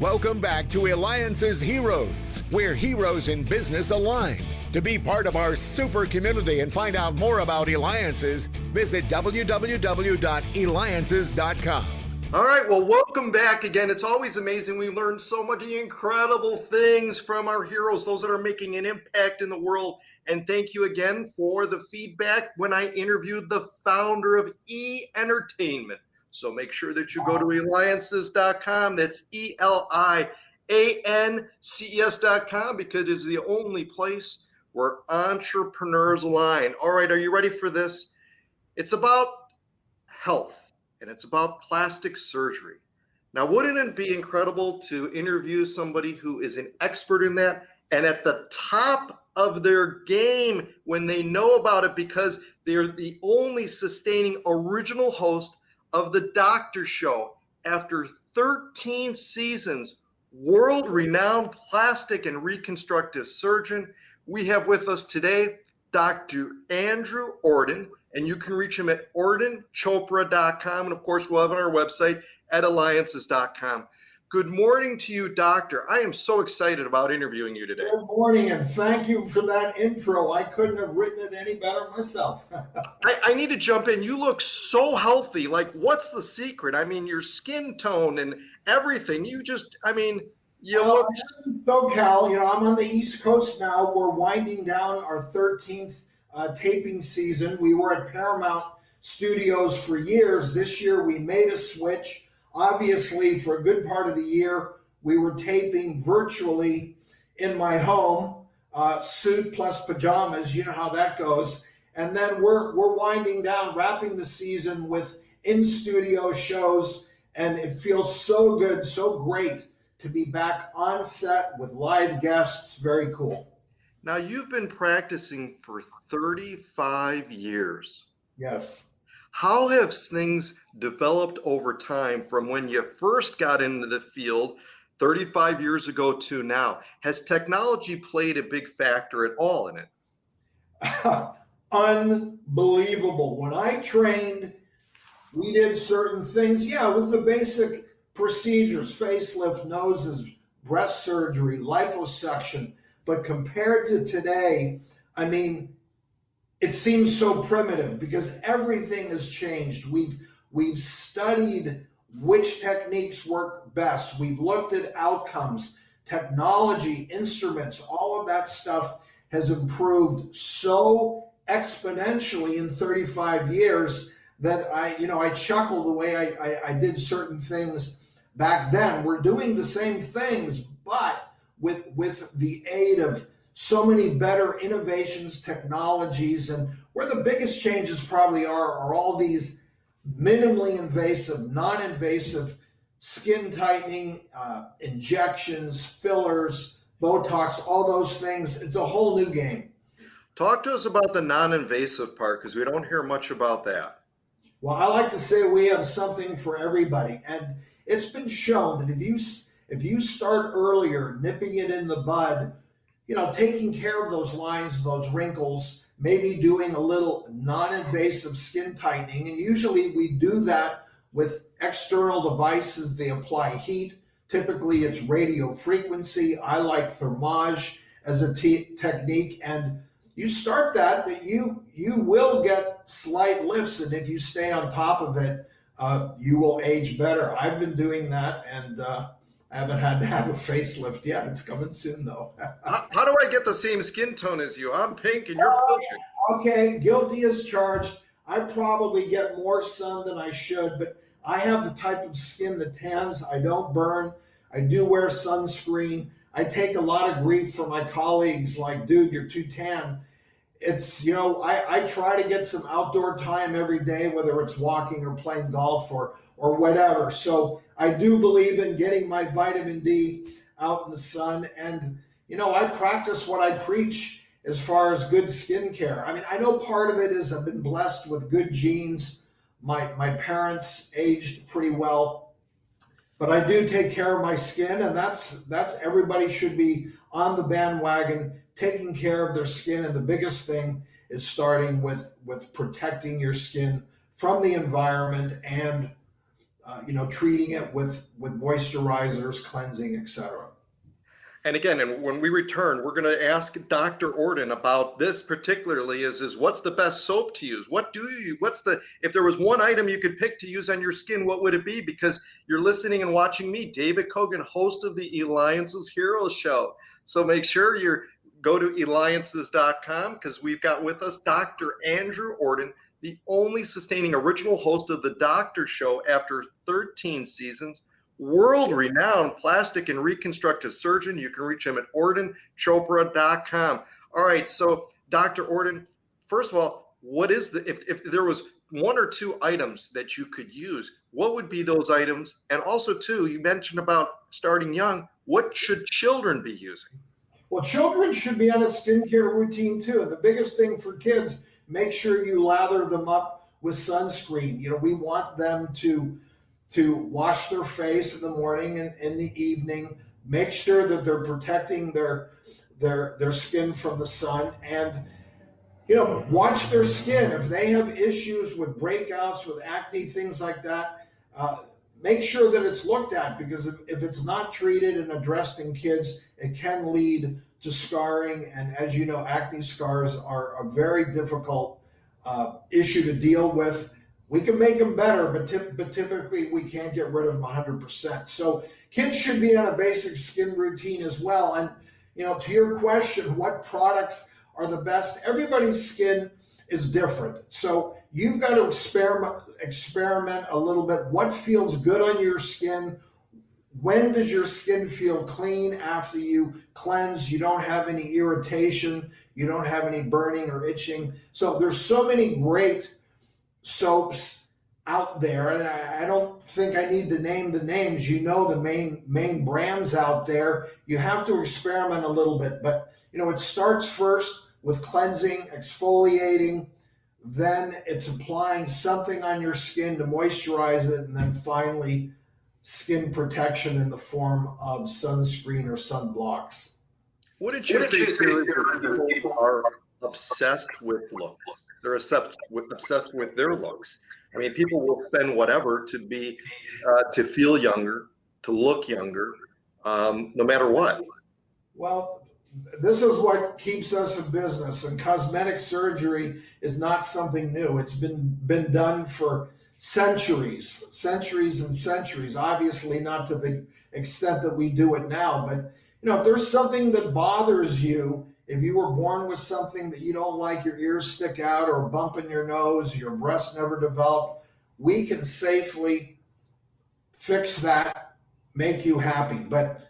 Welcome back to Eliances Heroes, where heroes in business align. To be part of our super community and find out more about Eliances, visit www.Eliances.com. All right, well, welcome back again. It's always amazing. We learn so many incredible things from our heroes, those that are making an impact in the world. And thank you again for the feedback when I interviewed the founder of E-Entertainment. So make sure that you go to Eliances.com. That's Eliances.com, because it's the only place where entrepreneurs align. All right, are you ready for this? It's about health, and it's about plastic surgery. Now, wouldn't it be incredible to interview somebody who is an expert in that and at the top of their game when they know about it, because they're the only sustaining original host of the Doctor Show after 13 seasons, world-renowned plastic and reconstructive surgeon. We have with us today Dr. Andrew Ordon, and you can reach him at ordonchopra.com. And of course, we'll have on our website at Eliances.com. Good morning to you, Doctor. I am so excited about interviewing you today. Good morning, and thank you for that intro. I couldn't have written it any better myself. I need to jump in. You look so healthy. Like, what's the secret? I mean, your skin tone and everything. You look... SoCal, I'm on the East Coast now. We're winding down our 13th taping season. We were at Paramount Studios for years. This year, we made a switch. Obviously, for a good part of the year, we were taping virtually in my home, suit plus pajamas. You know how that goes. And then we're winding down, wrapping the season with in-studio shows, and it feels so good, so great to be back on set with live guests. Very cool. Now, you've been practicing for 35 years. Yes. How have things developed over time from when you first got into the field 35 years ago to now? Has technology played a big factor at all in it? Unbelievable. When I trained, we did certain things. Yeah, it was the basic procedures, facelift, noses, breast surgery, liposuction. But compared to today, I mean, it seems so primitive because everything has changed. We've studied which techniques work best. We've looked at outcomes, technology, instruments, all of that stuff has improved so exponentially in 35 years that I chuckle the way I did certain things back then. We're doing the same things, but with the aid of so many better innovations, technologies, and where the biggest changes probably are all these minimally invasive, non-invasive skin tightening, injections, fillers, Botox, all those things. It's a whole new game. Talk to us about the non-invasive part, because we don't hear much about that. Well, I like to say we have something for everybody, and it's been shown that if you start earlier, nipping it in the bud, taking care of those lines, those wrinkles, maybe doing a little non-invasive skin tightening. And usually we do that with external devices. They apply heat. Typically it's radio frequency. I like thermage as a technique. And you start that you will get slight lifts. And if you stay on top of it, you will age better. I've been doing that, and I haven't had to have a facelift yet. It's coming soon, though. How do I get the same skin tone as you? I'm pink and you're purple. Okay, guilty as charged. I probably get more sun than I should, but I have the type of skin that tans. I don't burn. I do wear sunscreen. I take a lot of grief from my colleagues like, dude, you're too tan. It's, I try to get some outdoor time every day, whether it's walking or playing golf or whatever. So I do believe in getting my vitamin D out in the sun. And, I practice what I preach as far as good skincare. I mean, I know part of it is I've been blessed with good genes. My parents aged pretty well, but I do take care of my skin, and that's everybody should be on the bandwagon, taking care of their skin. And the biggest thing is starting with protecting your skin from the environment and treating it with moisturizers, cleansing, etc. And again, and when we return, we're going to ask Dr. Ordon about this particularly is what's the best soap to use? If there was one item you could pick to use on your skin, what would it be? Because you're listening and watching me, David Kogan, host of the Eliances Heroes Show. So make sure you go to Eliances.com, because we've got with us Dr. Andrew Ordon, the only sustaining original host of the Doctor Show after 13 seasons. World-renowned plastic and reconstructive surgeon. You can reach him at ordonchopra.com. All right, so Dr. Ordon, first of all, if there was one or two items that you could use, what would be those items? And also, too, you mentioned about starting young. What should children be using? Well, children should be on a skincare routine too. And the biggest thing for kids, make sure you lather them up with sunscreen. We want them to wash their face in the morning and in the evening. Make sure that they're protecting their skin from the sun, and watch their skin. If they have issues with breakouts, with acne, things like that, make sure that it's looked at, because if it's not treated and addressed in kids, it can lead to scarring. And as you know, acne scars are a very difficult issue to deal with. We can make them better, but typically we can't get rid of them 100%. So kids should be on a basic skin routine as well. And to your question, what products are the best? Everybody's skin is different. So you've got to experiment a little bit. What feels good on your skin? When does your skin feel clean after you cleanse? You don't have any irritation. You don't have any burning or itching. So there's so many great soaps out there, and I don't think I need to name the names. The main brands out there. You have to experiment a little bit, but it starts first with cleansing, exfoliating, then it's applying something on your skin to moisturize it, and then finally skin protection in the form of sunscreen or sunblocks. What did you say people are obsessed with looks? They're obsessed with their looks. I mean, people will spend whatever to feel younger, to look younger, no matter what. Well, this is what keeps us in business, and cosmetic surgery is not something new. It's been done for centuries and centuries. Obviously, not to the extent that we do it now, but if there's something that bothers you, if you were born with something that you don't like, your ears stick out or a bump in your nose, your breasts never develop, we can safely fix that, make you happy. But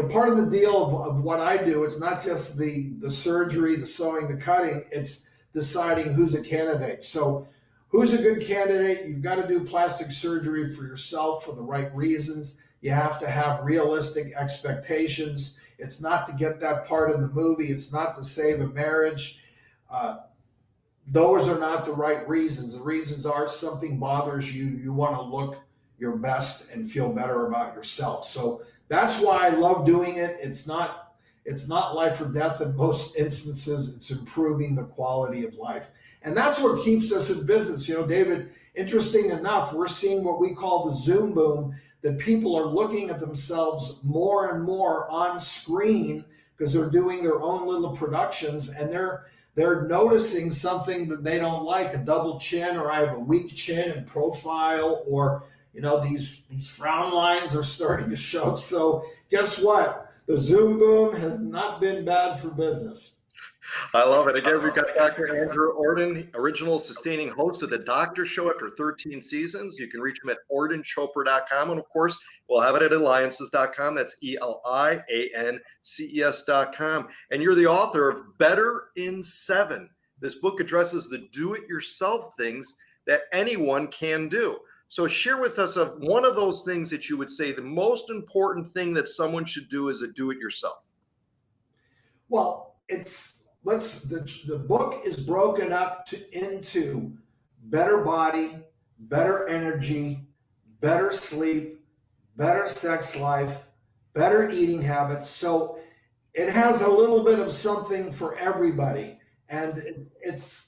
part of the deal of what I do, it's not just the surgery, the sewing, the cutting, it's deciding who's a candidate. So who's a good candidate? You've got to do plastic surgery for yourself for the right reasons. You have to have realistic expectations. It's not to get that part in the movie. It's not to save a marriage. Those are not the right reasons. The reasons are something bothers you. You want to look your best and feel better about yourself. So that's why I love doing it. It's not life or death in most instances. It's improving the quality of life. And that's what keeps us in business. David, interesting enough, we're seeing what we call the Zoom boom, that people are looking at themselves more and more on screen because they're doing their own little productions, and they're noticing something that they don't like, a double chin, or I have a weak chin and profile, or these frown lines are starting to show. So guess what? The Zoom boom has not been bad for business. I love it. Again, we've got Dr. Andrew Ordon, original sustaining host of the Doctor Show after 13 seasons. You can reach him at ordonchopra.com. And of course, we'll have it at Eliances.com. That's Eliances.com. And you're the author of Better in 7. This book addresses the do-it-yourself things that anyone can do. So share with us of one of those things that you would say the most important thing that someone should do is a do-it-yourself. Well, the book is broken up into better body, better energy, better sleep, better sex life, better eating habits. So it has a little bit of something for everybody. And it's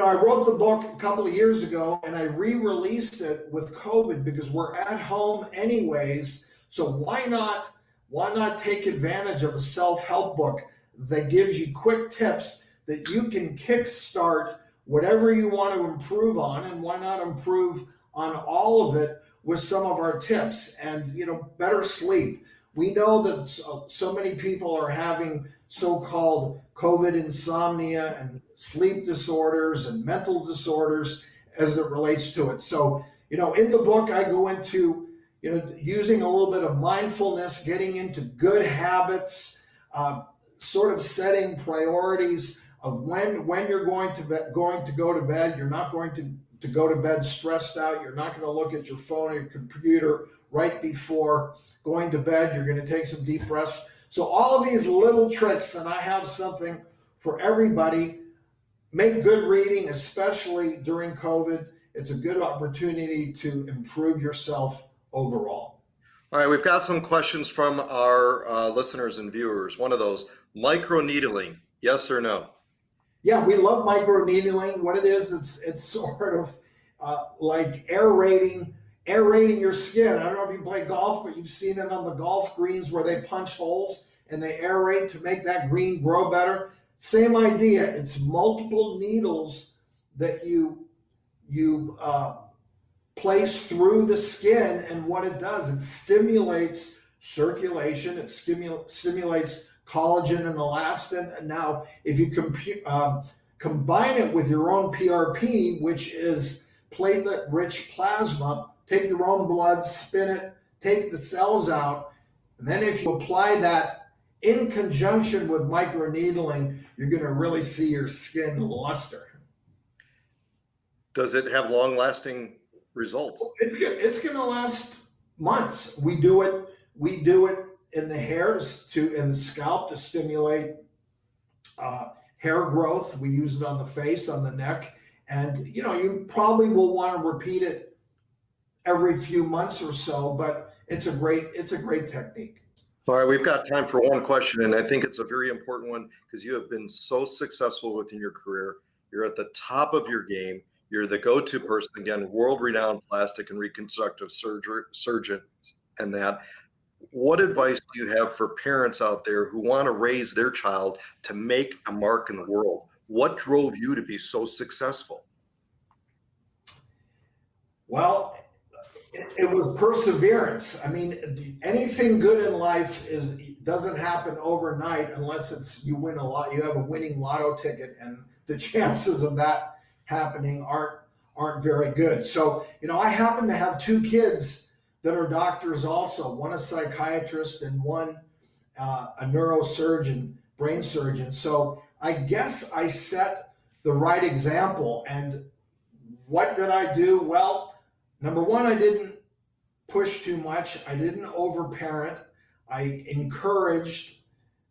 I wrote the book a couple of years ago and I re-released it with COVID because we're at home anyways. So why not take advantage of a self-help book that gives you quick tips that you can kickstart whatever you want to improve on, and why not improve on all of it with some of our tips. And better sleep. We know that so many people are having so-called COVID insomnia and sleep disorders and mental disorders as it relates to it. So, in the book, I go into, using a little bit of mindfulness, getting into good habits, sort of setting priorities of when you're going to go to bed. You're not going to go to bed stressed out. You're not going to look at your phone or your computer right before going to bed. You're going to take some deep breaths. So all of these little tricks, and I have something for everybody. Make good reading, especially during COVID. It's a good opportunity to improve yourself overall. All right, we've got some questions from our listeners and viewers. One of those, microneedling, yes or no? Yeah, we love microneedling. What it is, it's sort of like aerating your skin. I don't know if you play golf, but you've seen it on the golf greens where they punch holes and they aerate to make that green grow better. Same idea. It's multiple needles that you place through the skin, and what it does, it stimulates circulation. It stimulates collagen and elastin. And now, if you combine it with your own PRP, which is platelet-rich plasma, take your own blood, spin it, take the cells out, and then if you apply that in conjunction with microneedling, you're going to really see your skin luster. Does it have long-lasting results? It's going to last months. We do it in the hair in the scalp to stimulate hair growth. We use it on the face, on the neck, and you probably will want to repeat it every few months or so. But it's a great technique. All right, we've got time for one question, and I think it's a very important one because you have been so successful within your career. You're at the top of your game. You're the go-to person, again, world-renowned plastic and reconstructive surgeon, and that. What advice do you have for parents out there who want to raise their child to make a mark in the world? What drove you to be so successful? Well, it was perseverance. I mean, anything good in life doesn't happen overnight unless you win a lot. You have a winning lotto ticket, and the chances of that happening aren't very good. So, I happen to have two kids that are doctors also, one a psychiatrist and one a neurosurgeon, brain surgeon. So I guess I set the right example. And what did I do? Well, number one, I didn't push too much. I didn't overparent. I encouraged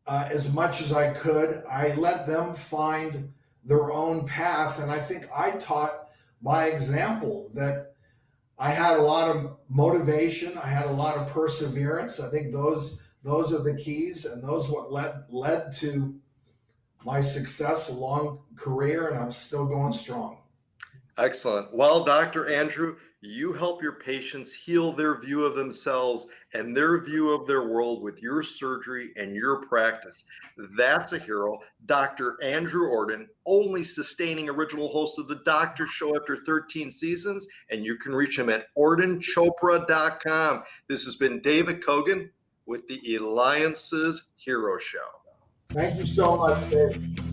as much as I could. I let them find their own path. And I think I taught by example that I had a lot of motivation. I had a lot of perseverance. I think those are the keys, and those what led to my success, a long career, and I'm still going strong. Excellent. Well, Dr. Andrew, you help your patients heal their view of themselves and their view of their world with your surgery and your practice. That's a hero. Dr. Andrew Ordon, only sustaining original host of The Doctor Show after 13 seasons, and you can reach him at ordonchopra.com. This has been David Kogan with the Eliances Hero Show. Thank you so much, Dave.